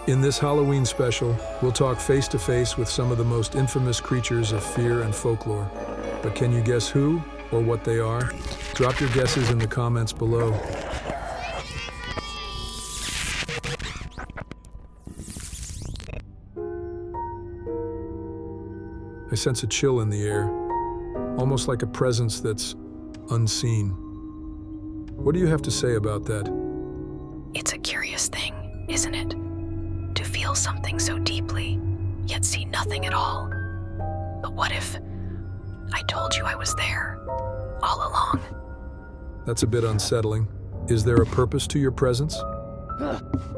In this Halloween special, we'll talk face-to-face with some of the most infamous creatures of fear and folklore. But can you guess who or what they are? Drop your guesses in the comments below. I sense a chill in the air, almost like a presence that's unseen. What do you have to say about that? It's a curious thing, isn't it? To feel something so deeply, yet see nothing at all. But what if I told you I was there, all along? That's a bit unsettling. Is there a purpose to your presence?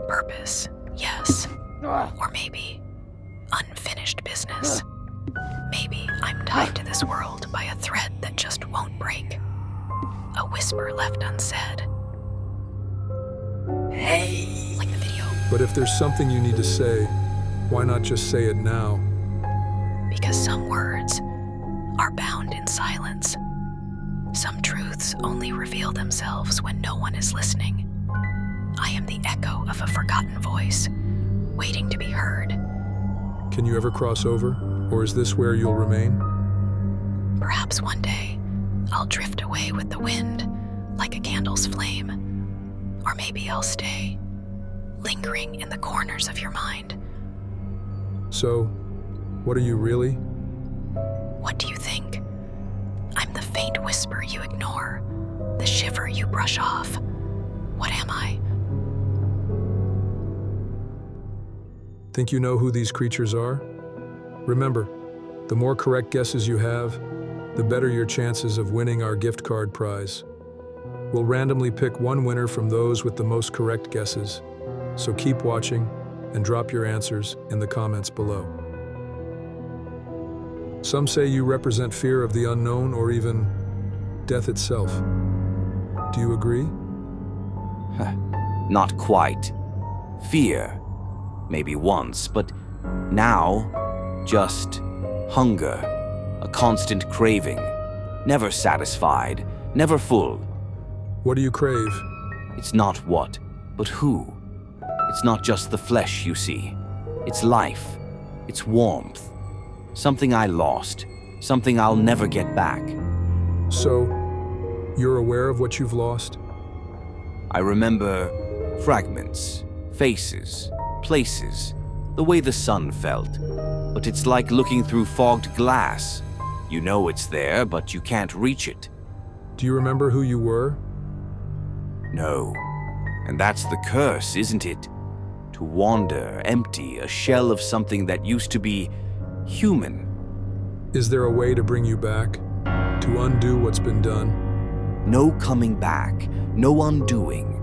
Purpose, yes. Or maybe unfinished business. Maybe I'm tied to this world by a thread that just won't break. A whisper left unsaid. Hey! Like the video. But if there's something you need to say, why not just say it now? Because some words are bound in silence. Some truths only reveal themselves when no one is listening. I am the echo of a forgotten voice, waiting to be heard. Can you ever cross over, or is this where you'll remain? Perhaps one day, I'll drift away with the wind, like a candle's flame. Or maybe I'll stay, lingering in the corners of your mind. So, what are you really? What do you think? I'm the faint whisper you ignore, the shiver you brush off. What am I? Think you know who these creatures are? Remember, the more correct guesses you have, the better your chances of winning our gift card prize. We'll randomly pick one winner from those with the most correct guesses. So keep watching and drop your answers in the comments below. Some say you represent fear of the unknown or even death itself. Do you agree? Not quite. Fear, maybe once, but now, just hunger, a constant craving, never satisfied, never full. What do you crave? It's not what, but who. It's not just the flesh you see. It's life. It's warmth. Something I lost. Something I'll never get back. So, you're aware of what you've lost? I remember fragments, faces, places, the way the sun felt. But it's like looking through fogged glass. You know it's there, but you can't reach it. Do you remember who you were? No. And that's the curse, isn't it? To wander, empty, a shell of something that used to be human. Is there a way to bring you back? To undo what's been done? No coming back, no undoing.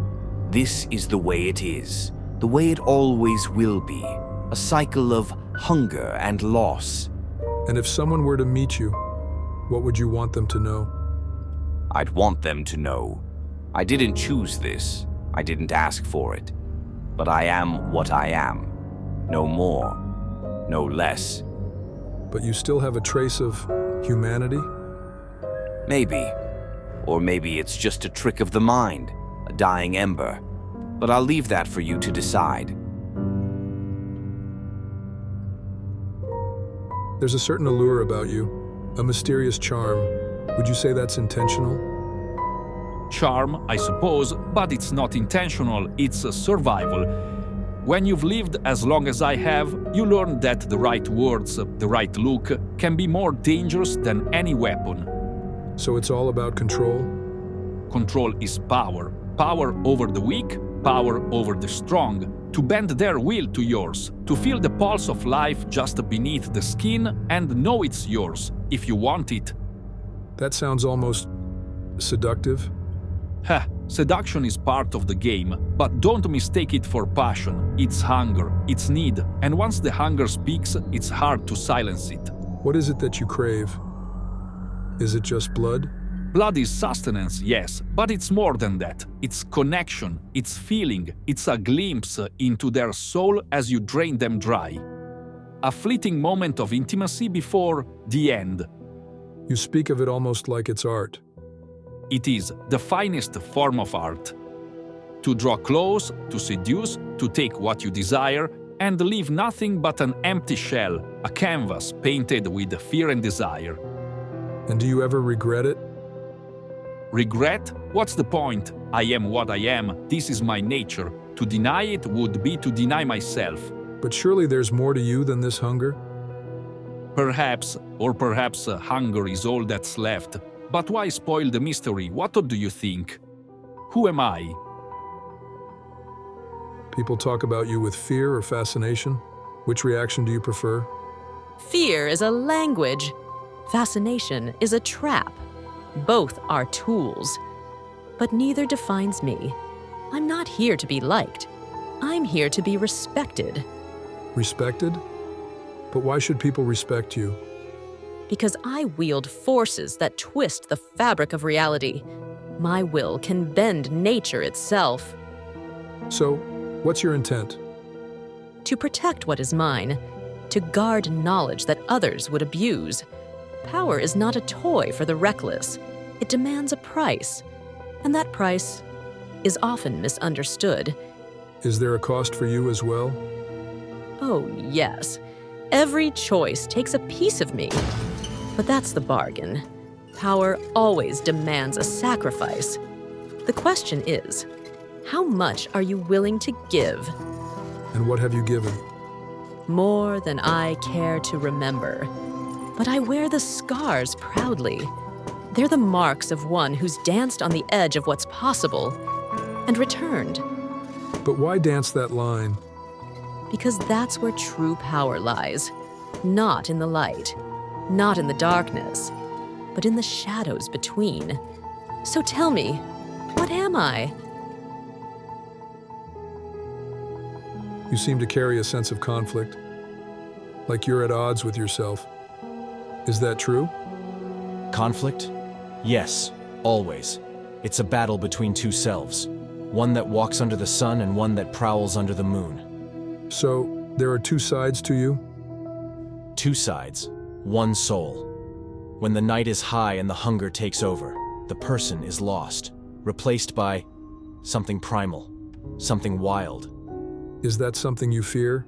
This is the way it is, the way it always will be. A cycle of hunger and loss. And if someone were to meet you, what would you want them to know? I'd want them to know. I didn't choose this. I didn't ask for it. But I am what I am. No more. No less. But you still have a trace of humanity? Maybe. Or maybe it's just a trick of the mind, a dying ember. But I'll leave that for you to decide. There's a certain allure about you, a mysterious charm. Would you say that's intentional? Charm, I suppose, but it's not intentional, it's a survival. When you've lived as long as I have, you learn that the right words, the right look, can be more dangerous than any weapon. So it's all about control? Control is power. Power over the weak, power over the strong. To bend their will to yours, to feel the pulse of life just beneath the skin and know it's yours, if you want it. That sounds almost seductive. Seduction is part of the game, but don't mistake it for passion. It's hunger, it's need, and once the hunger speaks, it's hard to silence it. What is it that you crave? Is it just blood? Blood is sustenance, yes, but it's more than that. It's connection, it's feeling, it's a glimpse into their soul as you drain them dry. A fleeting moment of intimacy before the end. You speak of it almost like it's art. It is the finest form of art. To draw close, to seduce, to take what you desire, and leave nothing but an empty shell, a canvas painted with fear and desire. And do you ever regret it? Regret? What's the point? I am what I am, this is my nature. To deny it would be to deny myself. But surely there's more to you than this hunger? Perhaps, or perhaps hunger is all that's left. But why spoil the mystery? What do you think? Who am I? People talk about you with fear or fascination. Which reaction do you prefer? Fear is a language. Fascination is a trap. Both are tools. But neither defines me. I'm not here to be liked. I'm here to be respected. Respected? But why should people respect you? Because I wield forces that twist the fabric of reality. My will can bend nature itself. So, what's your intent? To protect what is mine, to guard knowledge that others would abuse. Power is not a toy for the reckless. It demands a price, and that price is often misunderstood. Is there a cost for you as well? Oh, yes. Every choice takes a piece of me. But that's the bargain. Power always demands a sacrifice. The question is, how much are you willing to give? And what have you given? More than I care to remember. But I wear the scars proudly. They're the marks of one who's danced on the edge of what's possible and returned. But why dance that line? Because that's where true power lies. Not in the light, not in the darkness, but in the shadows between. So tell me, what am I? You seem to carry a sense of conflict, like you're at odds with yourself. Is that true? Conflict? Yes, always. It's a battle between two selves, one that walks under the sun and one that prowls under the moon. So, there are two sides to you? Two sides, one soul. When the night is high and the hunger takes over, the person is lost, replaced by something primal, something wild. Is that something you fear?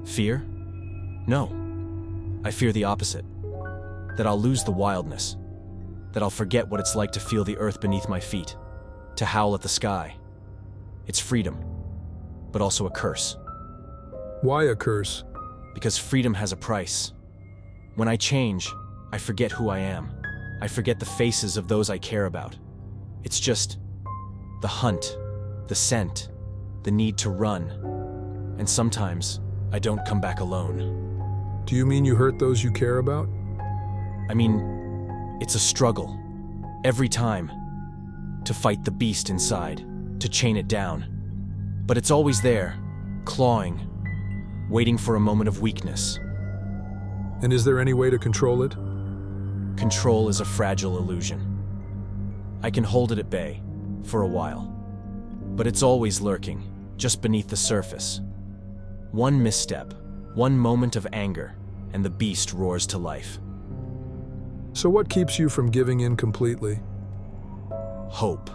Fear? No. I fear the opposite. That I'll lose the wildness. That I'll forget what it's like to feel the earth beneath my feet, to howl at the sky. It's freedom, but also a curse. Why a curse? Because freedom has a price. When I change, I forget who I am. I forget the faces of those I care about. It's just the hunt, the scent, the need to run. And sometimes, I don't come back alone. Do you mean you hurt those you care about? I mean, it's a struggle. Every time. To fight the beast inside, to chain it down. But it's always there, clawing, waiting for a moment of weakness. And is there any way to control it? Control is a fragile illusion. I can hold it at bay, for a while. But it's always lurking, just beneath the surface. One misstep, one moment of anger, and the beast roars to life. So what keeps you from giving in completely? Hope.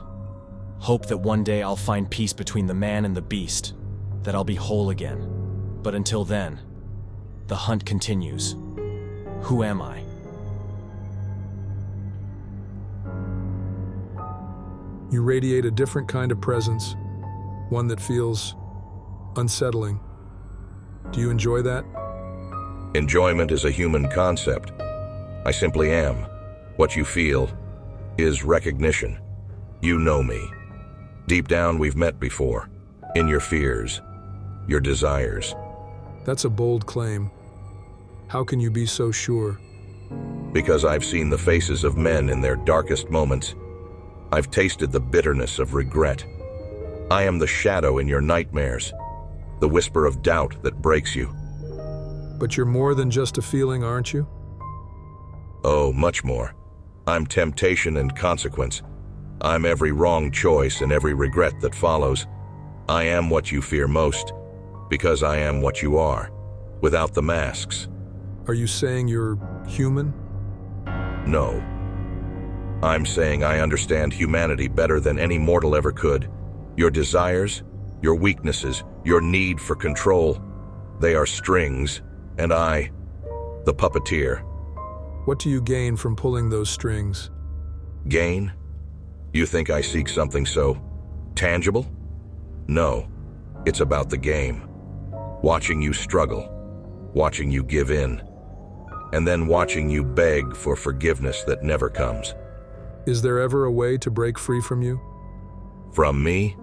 Hope that one day I'll find peace between the man and the beast, that I'll be whole again. But until then, the hunt continues. Who am I? You radiate a different kind of presence, one that feels unsettling. Do you enjoy that? Enjoyment is a human concept. I simply am. What you feel is recognition. You know me. Deep down, we've met before. In your fears, your desires. That's a bold claim. How can you be so sure? Because I've seen the faces of men in their darkest moments. I've tasted the bitterness of regret. I am the shadow in your nightmares, the whisper of doubt that breaks you. But you're more than just a feeling, aren't you? Oh, much more. I'm temptation and consequence. I'm every wrong choice and every regret that follows. I am what you fear most, because I am what you are, without the masks. Are you saying you're human? No. I'm saying I understand humanity better than any mortal ever could. Your desires, your weaknesses, your need for control. They are strings, and I, the puppeteer. What do you gain from pulling those strings? Gain? You think I seek something so tangible? No, it's about the game. Watching you struggle, watching you give in, and then watching you beg for forgiveness that never comes. Is there ever a way to break free from you? From me?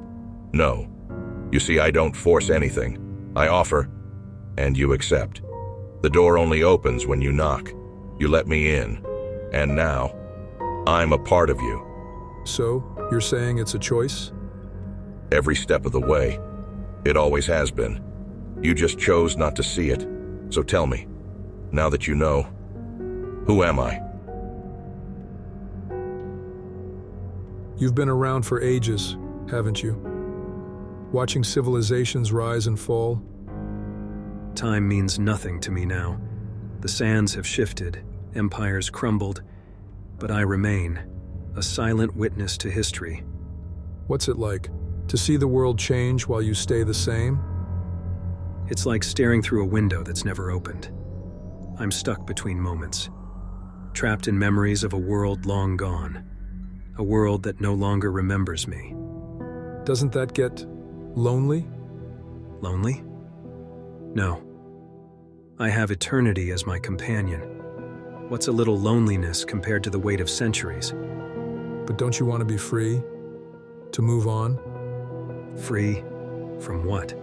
No. You see, I don't force anything. I offer, and you accept. The door only opens when you knock. You let me in, and now, I'm a part of you. So, you're saying it's a choice? Every step of the way. It always has been. You just chose not to see it. So tell me, now that you know, who am I? You've been around for ages, haven't you? Watching civilizations rise and fall. Time means nothing to me now. The sands have shifted, empires crumbled, but I remain, a silent witness to history. What's it like, to see the world change while you stay the same? It's like staring through a window that's never opened. I'm stuck between moments, trapped in memories of a world long gone, a world that no longer remembers me. Doesn't that get lonely? Lonely? No. I have eternity as my companion. What's a little loneliness compared to the weight of centuries? But don't you want to be free? To move on? Free from what?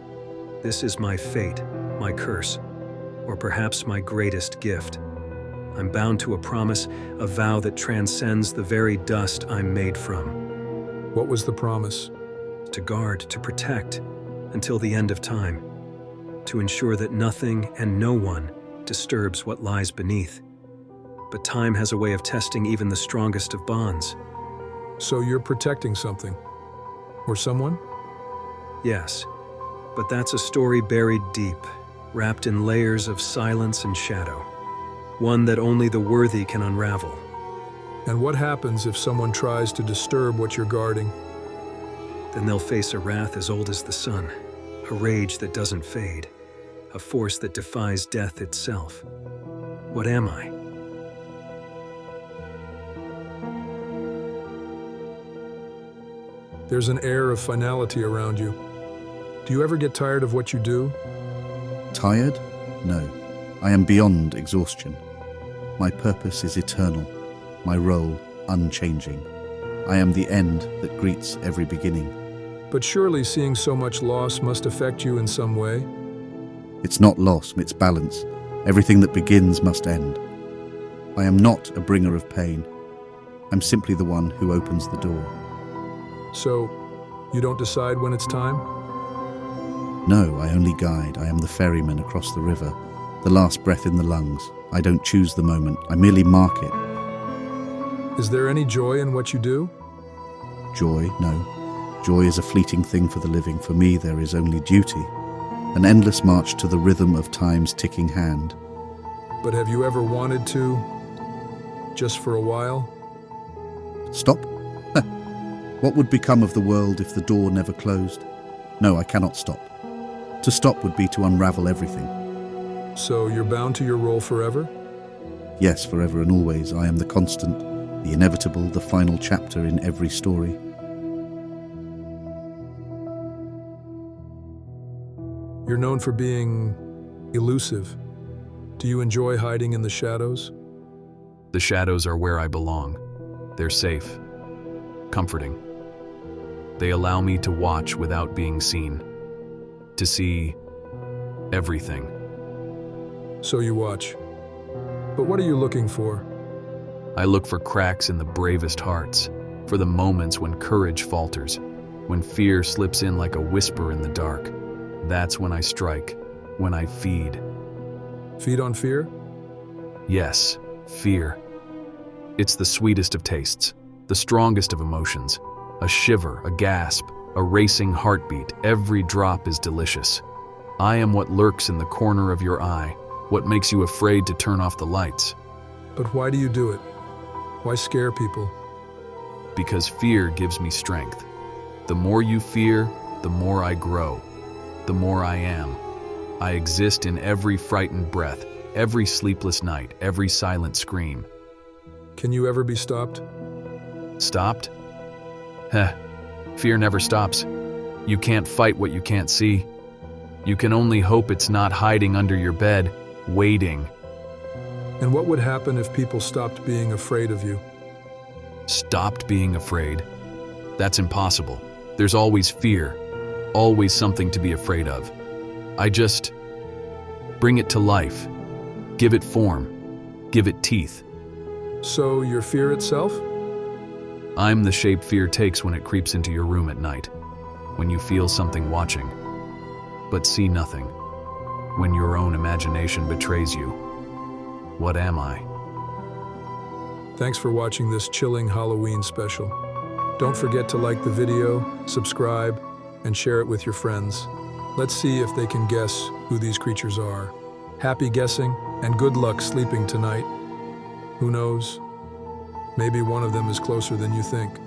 This is my fate, my curse, or perhaps my greatest gift. I'm bound to a promise, a vow that transcends the very dust I'm made from. What was the promise? To guard, to protect, until the end of time. To ensure that nothing and no one disturbs what lies beneath. But time has a way of testing even the strongest of bonds. So you're protecting something? Or someone? Yes, but that's a story buried deep, wrapped in layers of silence and shadow. One that only the worthy can unravel. And what happens if someone tries to disturb what you're guarding? Then they'll face a wrath as old as the sun, a rage that doesn't fade, a force that defies death itself. What am I? There's an air of finality around you. Do you ever get tired of what you do? Tired? No. I am beyond exhaustion. My purpose is eternal, my role unchanging. I am the end that greets every beginning. But surely seeing so much loss must affect you in some way? It's not loss, it's balance. Everything that begins must end. I am not a bringer of pain. I'm simply the one who opens the door. So, you don't decide when it's time? No, I only guide. I am the ferryman across the river, the last breath in the lungs. I don't choose the moment, I merely mark it. Is there any joy in what you do? Joy? No. Joy is a fleeting thing for the living. For me, there is only duty, an endless march to the rhythm of time's ticking hand. But have you ever wanted to, just for a while? Stop? What would become of the world if the door never closed? No, I cannot stop. To stop would be to unravel everything. So you're bound to your role forever? Yes, forever and always. I am the constant, the inevitable, the final chapter in every story. You're known for being elusive. Do you enjoy hiding in the shadows? The shadows are where I belong. They're safe, comforting. They allow me to watch without being seen, to see everything. So you watch. But what are you looking for? I look for cracks in the bravest hearts, for the moments when courage falters, when fear slips in like a whisper in the dark. That's when I strike, when I feed. Feed on fear? Yes, fear. It's the sweetest of tastes, the strongest of emotions. A shiver, a gasp, a racing heartbeat, every drop is delicious. I am what lurks in the corner of your eye, what makes you afraid to turn off the lights. But why do you do it? Why scare people? Because fear gives me strength. The more you fear, the more I grow. the more I am. I exist in every frightened breath, every sleepless night, every silent scream. Can you ever be stopped? Stopped? Heh, fear never stops. You can't fight what you can't see. You can only hope it's not hiding under your bed, waiting. And what would happen if people stopped being afraid of you? Stopped being afraid? That's impossible. There's always fear, always something to be afraid of. I just bring it to life, give it form, give it teeth. So you're fear itself? I'm the shape fear takes when it creeps into your room at night, when you feel something watching, but see nothing, when your own imagination betrays you. What am I? Thanks for watching this chilling Halloween special. Don't forget to like the video, subscribe, and share it with your friends. Let's see if they can guess who these creatures are. Happy guessing, and good luck sleeping tonight. Who knows? Maybe one of them is closer than you think.